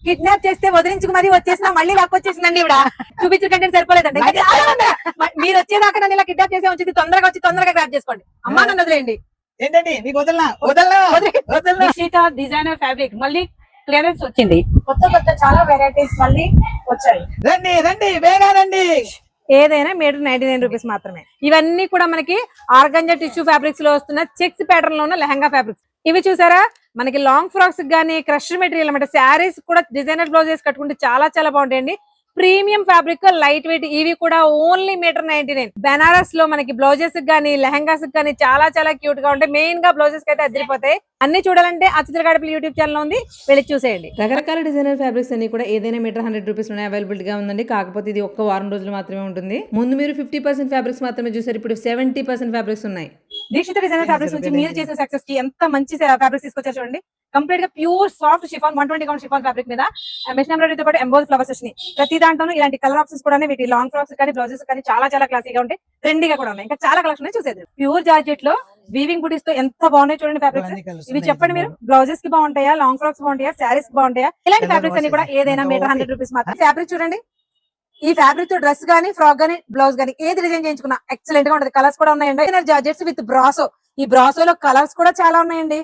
Kidnap చేస్తే వదిలించుకు మరీ వచ్చేసినా మళ్ళీ లాక్కొచ్చేసిందండి ఇవిడ. చూపించిన కంటెంట్ సరిపోలేదండి. ఇంకా చాలా ఉంది. మీరు వచ్చేదాకా నన్ను ఇలా కిడ్నాప్ చేసే ఉంచింది. తొందరగా వచ్చి తొందరగా గ్రాప్ చేసుకోండి. అమ్మా నన్ను వదిలేయండి. ఏంటండి మీకు వదలనా డిజైనర్ ఫ్యాబ్రిక్ మళ్ళీ క్లియరెన్స్ వచ్చింది. కొత్త చాలా వెరైటీస్ మళ్ళీ వచ్చాయి. రండి వేగా రండి. ఏదైనా మీటర్ 99 రూపీస్ మాత్రమే. ఇవన్నీ కూడా మనకి ఆర్గంజా టిష్యూ ఫ్యాబ్రిక్స్ లో వస్తున్న చెక్స్ ప్యాటర్న్ లో ఉన్న లెహంగా ఫ్యాబ్రిక్స్. ఇవి చూసారా మనకి లాంగ్ ఫ్రాక్స్ గానీ క్రష్ మెటీరియల్ అన్నమాట. శారీస్ కూడా డిజైనర్ బ్లౌజెస్ కట్టుకుంటే చాలా చాలా బాగుంటాయండి. Premium fabric light weight. ఇవి కూడా ఓన్లీ మీటర్ 99. బెనారస్ లో మనకి బ్లౌజెస్ గానీ లెహంగాస్ గానీ చాలా చాలా క్యూట్ గా ఉంటాయి. మెయిన్ గా బ్లౌజెస్ కి అయితే అదిరిపోతాయి. అన్ని చూడాలంటే అచిత్ర గాడిపల్లి యూట్యూబ్ ఛానల్ ఉంది, వెళ్ళి చూసేయండి. రకరకాల డిజైనర్ ఫ్యాబ్రిక్స్ అన్ని కూడా ఏదైనా మీటర్ 100 రూపీస్ లోనే అవైలబుల్ గా ఉందండి. కాకపోతే ఇది ఒక్క వారం రోజులు మాత్రమే ఉంటుంది. ముందు మీరు 50% ఫ్యాబ్రిక్స్ మాత్రమే చూసారు, ఇప్పుడు 70% ఫ్యాబ్రిక్స్ ఉన్నాయి. దీక్షిత డిజైనర్ ఫ్యాబ్రిక్స్ నుంచి మీరు చేసే సక్సెస్ కి ఎంత మంచి ఫ్యాబ్రిక్స్ తీసుకొచ్చారు చూడండి. కంప్లీట్ గా pure soft chiffon 120 count chiffon fabric మీద మెషిన్ ఎంబ్రాయిడరీతో పాటు ఎంబోజ్ ఫ్లవర్స్ వచ్చినాయి. ప్రతి దాంట్లోనూ ఇలాంటి కలర్ ఆప్షన్స్ కూడా వీటి లాంగ్ ఫ్రాక్స్ కానీ బ్లౌజెస్ కానీ చాలా చాలా క్లాసీగా ఉంటాయి. ట్రెండీగా కూడా ఉన్నాయి. ఇంకా చాలా కలెక్షన్ చూసేది. ప్యూర్ జార్జెట్ లో వీవింగ్ బుటీస్ తో ఎంత బాగున్నాయి చూడండి ఫ్యాబ్రిక్స్. ఇవి చెప్పండి మీరు బ్లౌజెస్ కి బాగుంటాయా, లాంగ్ ఫ్రాక్స్ బాగుంటాయా, శారీస్ బాగుంటాయా? ఇలాంటి ఫ్యాబ్రిక్స్ అన్ని కూడా ఏదైనా మీటర్ 100 రూపీస్ మాత్రం. ఫ్యాబ్రిక్ చూడండి. ఈ ఫ్యాబ్రిక్ తో డ్రెస్ గానీ ఫ్రాక్ గానీ బ్లౌజ్ గానీ ఏది డిజైన్ చేయించుకున్నా ఎక్సలెంట్ గా ఉంటుంది. కలర్స్ కూడా ఉన్నాయండి. Georgettes with brasso. ఈ బ్రాసోలో కలర్స్ కూడా చాలా ఉన్నాయండి.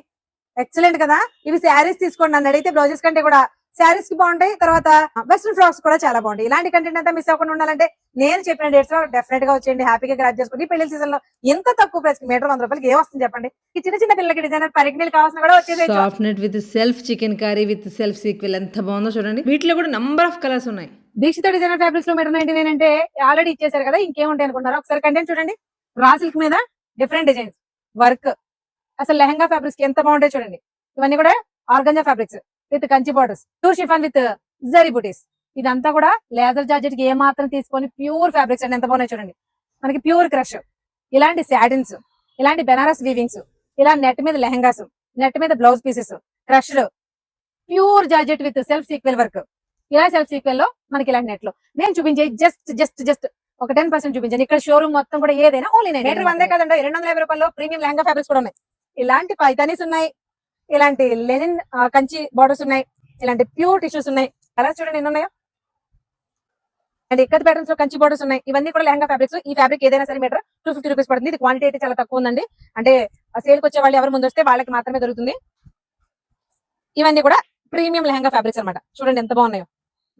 ఎక్సలెంట్ కదా. ఇవి శారీస్ తీసుకోండి. నన్ను అడిగితే బ్లౌజెస్ కంటే కూడా శారీస్ కి బాగుంటాయి. తర్వాత వెస్ట్రన్ ఫ్రాక్స్ కూడా చాలా బాగుంటాయి. ఇలాంటి కంటెంట్ అంతా మిస్ అవ్వకుండా ఉండాలంటే నేను చెప్పిన డేట్స్ లో డెఫినెట్ గా వచ్చేయండి. హ్యాపీగా గ్రాప్ చేసుకోండి. పెళ్లి సీజన్ లో ఎంత తక్కువ ప్రైస్ కి మీటర్ 100 రూపాయలకి ఏ వస్తుంది చెప్పండి. ఈ చిన్న చిన్న పిల్లలకి డిజైనర్ పరిగణలు కావాల్సిన కూడా వచ్చేసి soft net with self chicken curry with self sequel ఎంత బాగుందో చూడండి. వీటిలో కూడా నంబర్ ఆఫ్ కలర్స్ ఉన్నాయి. దీక్షిత డిజైనర్ ఫ్యాబ్రిక్స్ లో మీటర్ 99 అంటే ఆల్రెడీ ఇచ్చేసారు కదా, ఇంకేముంటాయి అనుకుంటారు. ఒకసారి కంటెంట్ చూడండి. రా సిల్క్ మీద డిఫరెంట్ డిజైన్స్ వర్క్. అసలు లెహంగా ఫ్యాబ్రిక్స్ ఎంత బాగుంటాయి చూడండి. ఇవన్నీ కూడా organza fabrics with Kanchi borders, pure chiffon with zari బుటీస్. ఇదంతా కూడా లేజర్ జార్జెట్ కి ఏ మాత్రం తీసుకొని ప్యూర్ ఫ్యాబ్రిక్స్ అండి ఎంత బాగున్నాయి చూడండి. మనకి ప్యూర్ క్రష్, ఇలాంటి శాటిన్స్, ఇలాంటి బెనారస్ వీవింగ్స్, ఇలా నెట్ మీద లెహంగాస్, నెట్ మీద blouse pieces, crush, pure georgette with self sequel work. ఇలా సెల్ఫ్ సీక్వెల్ లో మనకి ఇలాంటి నెట్ లో నేను చూపించే జస్ట్ ఒక 10% చూపించాను. ఇక్కడ షోరూమ్ మొత్తం కూడా ఏదైనా ఓన్లీ మీటర్ 100 కదండి. 250 రూపాయల్లో ప్రీమియం లెహంగా ఫ్యాబ్రిక్స్ కూడా ఉన్నాయి. ఇలాంటి పైతానీస్ ఉన్నాయి, ఇలాంటి లెనిన్ కంచి బార్డర్స్ ఉన్నాయి, ఇలాంటి ప్యూర్ టిష్యూస్ ఉన్నాయి. కలర్స్ చూడండి ఎన్ని ఉన్నాయో. అండ్ ఇక్కత్ ప్యాటర్న్స్ లో కంచి బార్డర్స్ ఉన్నాయి. ఇవన్నీ కూడా లెహంగా ఫ్యాబ్రిక్స్. ఈ ఫ్యాబ్రిక్ ఏదైనా సరే మీటర్ 250 రూపీస్ పడుతుంది. ఇది క్వాంటిటీ అయితే చాలా తక్కువ ఉందండి. అంటే సేల్కి వచ్చే వాళ్ళు ఎవరు ముందు వస్తే వాళ్ళకి మాత్రమే దొరుకుతుంది. ఇవన్నీ కూడా ప్రీమియం లెహంగా ఫ్యాబ్రిక్స్ అన్నమాట. చూడండి ఎంత బాగున్నాయో.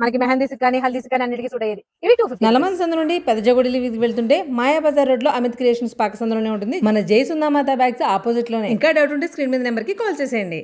మనకి మెహందీస్ కానీ హల్దీస్ కానీ అన్నిటికీ సూట్ అయ్యేది. ఇవి 250. నల్లమన్ సందు నుండి పెద్దజగుడి వెళ్తుంటే మాయా బజార్ రోడ్ లో అమిత్ క్రియేషన్స్ పాక సందులోనే ఉంటుంది. మన జై సుందామాత బ్యాగ్స్ ఆపోజిట్ లోనే. ఇంకా డౌట్ ఉంటే స్క్రీన్ మీద నెంబర్ కి కాల్ చేసేయండి.